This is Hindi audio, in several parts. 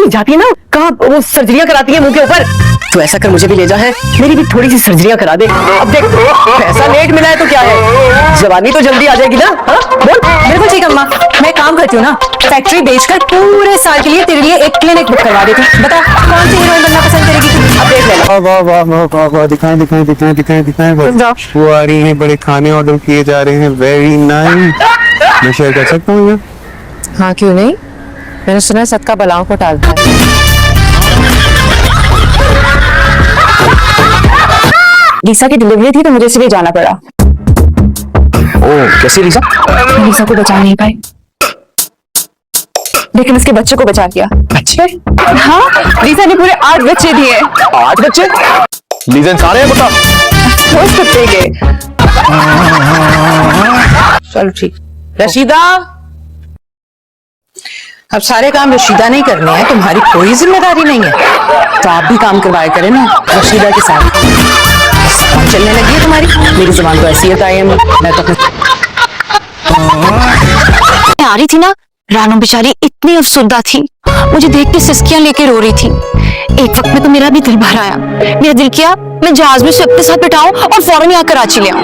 नहीं जाती है ना, कहाँ वो सर्जरियां कराती है मुंह के ऊपर। तो ऐसा कर मुझे भी ले जा, है मेरी भी थोड़ी सी सर्जरियां करा दे। अब देख पैसा लेट मिला है तो क्या है, जवानी तो जल्दी आ जाएगी ना। हाँ बोल। बिल्कुल ठीक अम्मा, मैं काम करती हूँ ना, फैक्ट्री बेचकर पूरे साल के लिए तेरे लिए एक क्लिनिक बुक करवा देती हूँ। बता कौन सी हीरोइन बनना पसंद करेगी? अब देख लेना। वाह वाह वाह वाह वाह, दिखाएं दिखाएं दिखाएं दिखाएं दिखाएं। वो आ रही है, बड़े खाने ऑर्डर किए जा रहे हैं। Very nice. मैं शेयर कर सकता हूँ? हाँ क्यों नहीं, मैंने सुना है सदका बलाओं को टालता है। लीसा की डिलीवरी थी तो मुझे इसलिए जाना पड़ा। ओह कैसे लीसा? लीसा को बचा नहीं पाई, लेकिन उसके बच्चे को बचा लिया। बच्चे? हाँ, लीसा ने पूरे 8 बच्चे दिए। 8 बच्चे? लीजन सारे हैं बता। रोज कुत्ते के। चलो ठीक। रशीदा, अब सारे काम रशीदा नहीं करने हैं, तुम्हारी कोई जिम्मेदारी नहीं है, तो आप भी काम करवाया करें ना रशीदा के साथ। चलने लगी है तुम्हारी, मेरी जुबान तो ऐसी है कायम। मैं तो आ रही थी ना, रानू बेचारी इतनी अफसुर्दा थी, मुझे देख के सिसकियां लेके रो रही थी। एक वक्त में तो मेरा भी दिल भर आया, मेरा दिल किया मैं जहाज में से अपने साथ बिठाऊं और फौरन यहाँ कराची ले आऊं।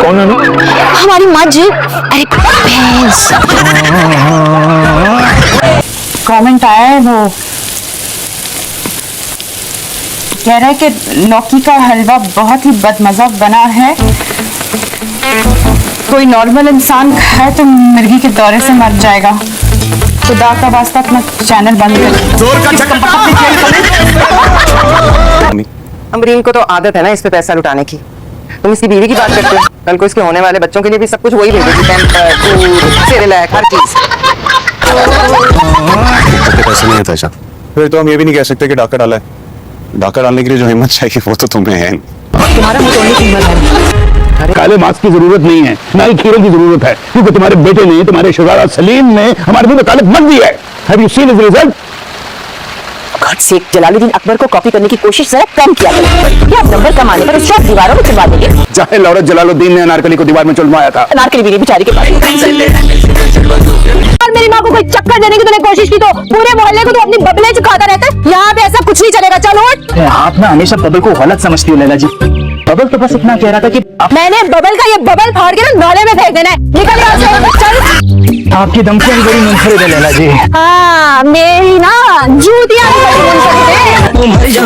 कौन है? हमारी मज, अरे भैंस। कमेंट आया है, वो कह रहा है कि लौकी का हलवा बहुत ही बदमजा बना है, कोई नॉर्मल इंसान खाए तो मिर्गी के दौरे से मर जाएगा। खुदा का वास्ता अपना चैनल बंद कर। अमरीन को तो आदत है ना इस पे पैसा लुटाने की। तुम इसकी बीवी की बात करते हो, कल को इसके होने वाले बच्चों के लिए भी सब कुछ वही भेजेगी, पैम्पर, दूध, सेरेलैक, हर चीज। पैसे नहीं है ऐसा, फिर तो हम ये भी नहीं कह सकते कि डाका डाला है। डाका डालने के लिए जो हिम्मत चाहिए वो तो तुम्हें है। तुम्हारा मुंह तोड़ने की हिम्मत है। काले मास्क की जरूरत नहीं है, ना ही खीरे की जरूरत है, क्योंकि तुम्हारे बेटे ने, तुम्हारे शहजादा सलीम ने हमारे मुंह में कालिक मत दी है। Have you seen his result? God से जलालुद्दीन अकबर को कॉपी करने की कोशिश जरा कम किया करो। क्या नंबर कम आने पर उसको दीवारों में चिपका देंगे? चाहे लौरत जलालुद्दीन ने अनारकली को दीवार में चुलवाया था। अनारकली भी नहीं बेचारी के पास। और मेरी माँ को कोई चक्कर देने की तूने कोशिश की तो पूरे मोहल्ले को तो अपनी बबले चुकाता रहता है। यहाँ पे ऐसा कुछ नहीं चलेगा, चलो उठ। आप ना हमेशा बबल को गलत समझती हो लैला जी। बबल तो बस इतना कह रहा था कि मैंने बबल का ये बबल फाड़ के ना नाले में फेंक देना है। निकल यहाँ से, चल। आपकी धमकियां बड़ी मुनफरिद है लैला जी। हाँ, मेरी ना जूतियाँ भी बड़ी मुनफरिद है।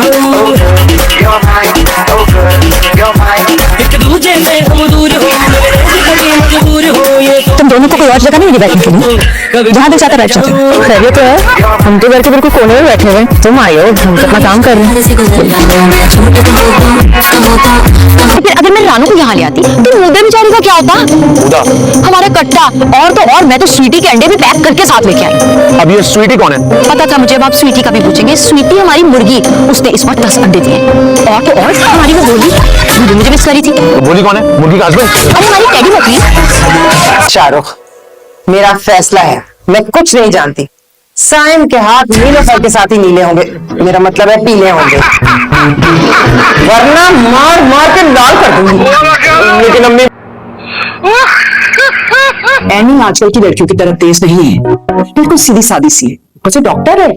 तुम दोनों को कोई और जगह नहीं बैठने के लिए, जहाँ भी चाहता बैठ जाते हो। खैरियत तो है, हम तो घर के बिल्कुल कोने में बैठे हुए। तुम आए हो, हम तो अपना काम कर रहे हैं। फिर अगर मैं रानू को यहाँ ले आती तो मुद्दे बेचारी का क्या होता? हमारा कट्टा और तो और मैं तो स्वीटी के अंडे भी पैक करके साथ लेके आई। अब ये स्वीटी कौन है? पता था मुझे, अब आप स्वीटी का भी पूछेंगे। स्वीटी हमारी मुर्गी, उसने इस बार 10 अंडे दिए। और तो और हमारी वो बोली मुझे मिस करी थी। बोली कौन है? मुर्गी का हस्बैंड? अरे हमारी टेडी बकरी। शाहरुख, मेरा फैसला है, मैं कुछ नहीं जानती। साइम के हाथ नीलोफर के साथ ही नीले होंगे, मेरा मतलब है पीले होंगे, वरना मार मार के लाल कर दूंगी। लेकिन अम्मी, एनी आजकल की लड़कियों की तरफ तेज नहीं है, बिल्कुल सीधी सादी सी है। कुछ डॉक्टर है,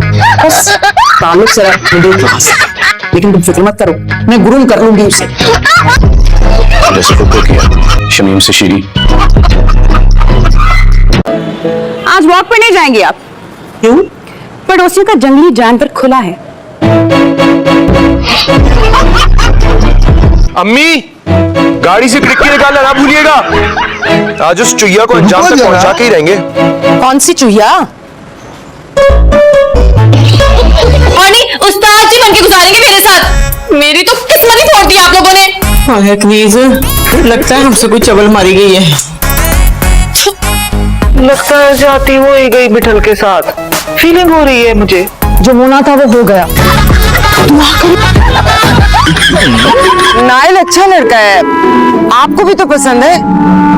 बस ताल्लुक से मिडिल क्लास। लेकिन तुम फिक्र मत करो, मैं ग्रूम कर लूंगी उसे। जैसे खुद को किया शमीम से शीरी। आज वॉक पे नहीं जाएंगे आप? क्यों? पड़ोसियों का जंगली जानवर खुला है। अम्मी, गाड़ी से डिक्की निकालना ना भूलिएगा। आज उस चुहिया को अंजाम तक पहुंचा के ही रहेंगे। कौन सी चूहिया? उस्ताद जी बन के गुजारेंगे मेरे साथ। मेरी तो किस्मत ही तोड़ दी आप लोगों ने। प्लीज, लगता है हमसे कोई चबल मारी गई है। लगता है जाती वो ही गई बिठल के साथ। फीलिंग हो रही है मुझे। जो होना था वो हो गया। नाइल अच्छा लड़का है, आपको भी तो पसंद है।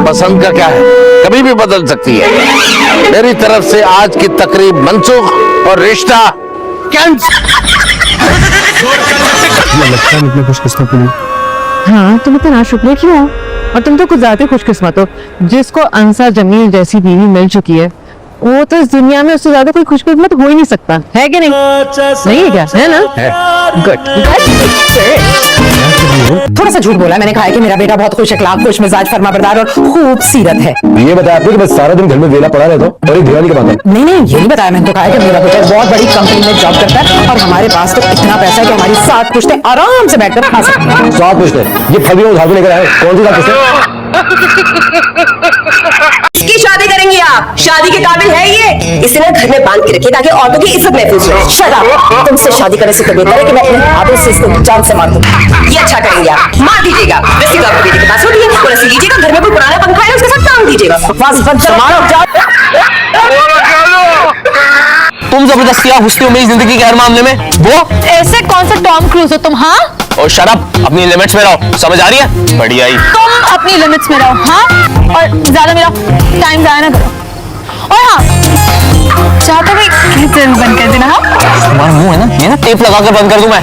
पसंद का क्या है, कभी भी बदल सकती है। मेरी तरफ से आज की तकरीब मनसूख और रिश्ता कैंसिल। लगता है इतने खुशकिस्मत नहीं। हाँ, तुम इतना शुक्रिया क्यों? और तुम तो कुछ ज्यादा खुशकिस्मत हो, जिसको अंसार जमील जैसी बीवी मिल चुकी है वो तो इस दुनिया में उससे ज्यादा कोई खुशकिस्मत हो ही नहीं सकता, है कि नहीं? नहीं है क्या? है ना? गुड। थोड़ा सा झूठ बोला मैंने, कहा है कि मेरा बेटा बहुत खुश अखलाक, खुश मिजाज, फर्माबरदार और खूबसूरत है। ये बताया आपने कि बस सारा दिन घर में वेला पड़ा रहता हूँ और ये दीवानी का बात है। नहीं नहीं, ये नहीं बताया मैंने, तो कहा है कि मेरा बेटा बहुत बड़ी कंपनी में जॉब करता है और हमारे पास तो इतना पैसा है कि हमारी 7 पुश्तें आराम से बैठकर खा सकते हैं। 7 पुश्ते? ये फल भी उधार लेकर आए, कौन सी 7 पुश्ते? की शादी करेंगी आप? शादी के काबिल है ये? इसे ना घर में बांध के रखिए ताकि औरतों की इज्जत महफूज रहे। Shut up! तुमसे शादी करने से तो बेहतर है कि मैं अपने हाथों से इसको जान से मार दूं। ये अच्छा करेंगे आप, मार दीजिएगा। रस्सी तो आपके बेटे के पास होती है, वो रस्सी लीजिएगा, घर में कोई पुराना पंखा है उसके साथ टांग दीजिएगा। बस मारो, जाओ। तुम जबरदस्तियां घुसती हो मेरी जिंदगी के हर मामले में। वो ऐसे कौन सा टॉम क्रूज हो तुम? हाँ, और शराब अपनी लिमिट्स में रहो, समझ आ रही है? बढ़िया ही। तुम अपनी लिमिट्स में रहो। हाँ, और ज्यादा मेरा टाइम जाया ना करो। और हाँ, चाहते हुए कैसे बंद कर देना। हाँ, तुम्हारा मुंह है ना, ये ना टेप लगा कर बंद कर दूं मैं।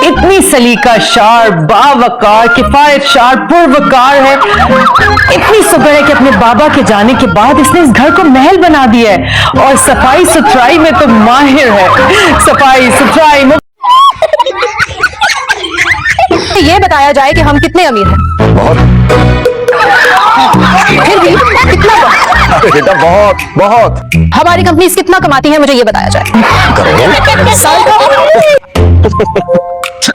इतनी सलीका शार, बावकार, किफायत शार, पुरवकार है। इतनी सुबह है कि अपने बाबा के जाने के बाद इसने इस घर को महल बना दिया है और सफाई सुथराई में तो माहिर है। सफाई सुथराई में ये बताया जाए कि हम कितने अमीर हैं। बहुत। फिर भी कितना बेटा बहुत बहुत। हमारी कंपनीज कितना कमाती है, मुझे ये बताया जाए। साल का?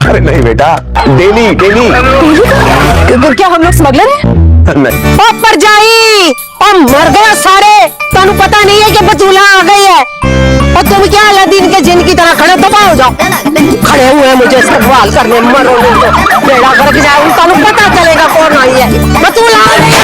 अरे नहीं बेटा, डेली डेली। तो क्या हम लोग स्मगलर हैं? नहीं। पर जाई और मर गया सारे। तुम पता नहीं है कि बचूला आ गई है और तुम क्या अलादीन के जिन की तरह खड़े दबा हो जाओ। खड़े हुए मुझे इस्तेमाल करने, मरो बेड़ा गर्क जाए, उनका पता चलेगा कौन आई है। बचूला आ गई है।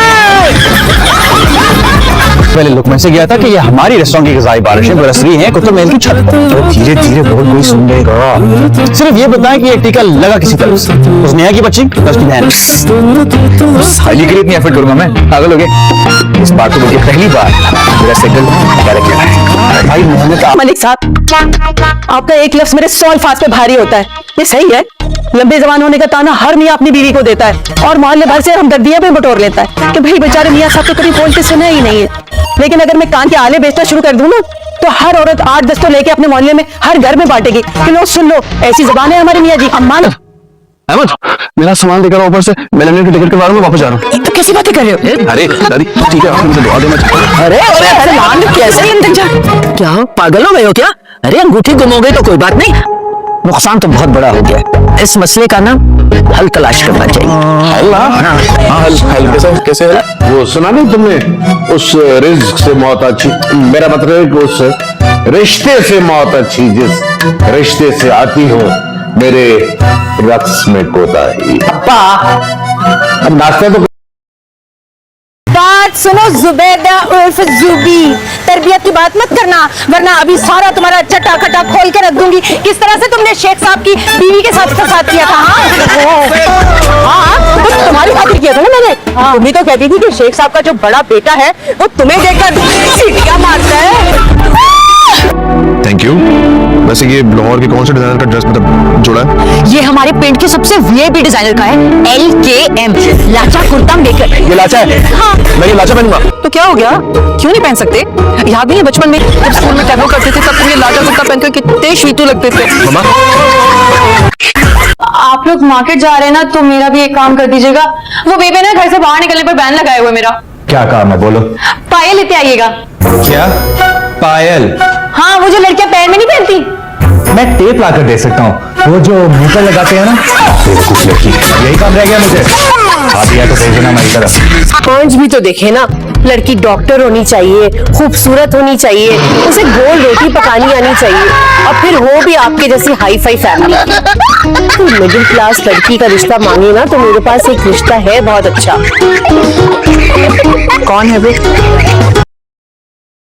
पहले लुकमे से गया था कि ये हमारी रेस्टोरेंट की ग़िज़ाई बारिशें बरस रही हैं कुतुब महल की छत पर। तो धीरे धीरे बहुत कोई सुन लेगा। सिर्फ ये बताएं कि ये टीका लगा किसी तरह से। उस नेहा की बच्ची, उसकी बहन। साली के लिए इतनी एफर्ट करूंगा मैं, पागल हो गए। इस बार तो मुझे पहली बार मेरा सेकंड कैरेक्टर है। भाई मोहम्मद मलिक साहब, आपका एक लफ्ज मेरे 100 अल्फाज पे भारी होता है। ये सही है? लंबे जवान होने का ताना हर मियाँ अपनी बीवी को देता है और मोहल्ले भर से हमदर्दियां भी बटोर लेता है कि भाई बेचारे मियाँ साहब तो कभी बोलते सुना ही नहीं है। लेकिन अगर मैं कान के आले बेचना शुरू कर दूं ना, तो हर औरत 8-10 तो लेके अपने मोहल्ले में हर घर में बांटेगी कि लो सुन लो, ऐसी जुबान है हमारे मियाँ जी। हम मानो। अहमद, मेरा सामान लेकर आओ ऊपर से। मैं लंदन की टिकट करवा रहा हूँ, वापस जा रहा हूँ। तो कैसी बातें कर रहे हो? अरे दादी ठीक है, आप मुझे दुआ देना। अरे अरे अरे मान कैसे अंदर जा? क्या पागल हो गए हो क्या? अरे अंगूठी गुम हो गई तो कोई बात नहीं, नुकसान तो बहुत बड़ा हो गया। इस मसले का ना हल तलाश करना चाहिए। हल कैसे है? वो सुना नहीं तुमने, उस रिज्क से मौत अच्छी। मेरा मतलब है कि उस रिश्ते से मौत अच्छी जिस रिश्ते से आती हो मेरे रक्स में कोताही। अब नाश्ता तो बात सुनो जुबैदा उर्फ जुबी, तरबियत की बात मत करना वरना अभी सारा तुम्हारा चटा खटा खोल के रख दूंगी। किस तरह से तुमने शेख साहब की बीवी के साथ फसाद किया था? हाँ, तो तुम्हारी खातिर किया था ना मैंने। तुम भी तो कहती थी कि शेख साहब का जो बड़ा बेटा है वो तुम्हें देखकर सीटियां मारता है। Thank you. वैसे ये लाहौर के कौन से डिजाइनर का ड्रेस मतलब जोड़ा है? ये हमारे पेंट के सबसे वीआईपी डिजाइनर का है, LKM लाचा कुर्ता मेकर। ये लाचा है? हाँ। मैं ये लाचा पहनूंगा। तो क्या हो गया, क्यों नहीं पहन सकते? याद नहीं है बचपन में जब स्कूल में डेमो करते थे तब तुम ये लाचा कुर्ता पहनकर कितने शीतू लगते थे। मम्मा, आप लोग मार्केट जा रहे हैं ना, तो मेरा भी एक काम कर दीजिएगा। वो बेबे ना घर से बाहर निकलने पर बैन लगाए हुए मेरा। क्या काम है बोलो? पायल लेते आइएगा। क्या पायल? हाँ, वो जो लड़कियां पैर में नहीं पहनती। मैं टेप लाकर दे सकता हूँ, वो जो मुंह पर लगाते हैं ना। कुछ लड़की, यही काम रह गया मुझे। आ दिया तो भेज देना हमारी तरफ। पांच भी तो देखे ना, लड़की डॉक्टर होनी चाहिए, खूबसूरत होनी चाहिए, उसे गोल रोटी पकानी आनी चाहिए और फिर वो भी आपके जैसी हाई फाई फैमिली। तो मिडिल क्लास लड़की का रिश्ता मांगे ना तो मेरे पास एक रिश्ता है बहुत अच्छा। कौन है वो?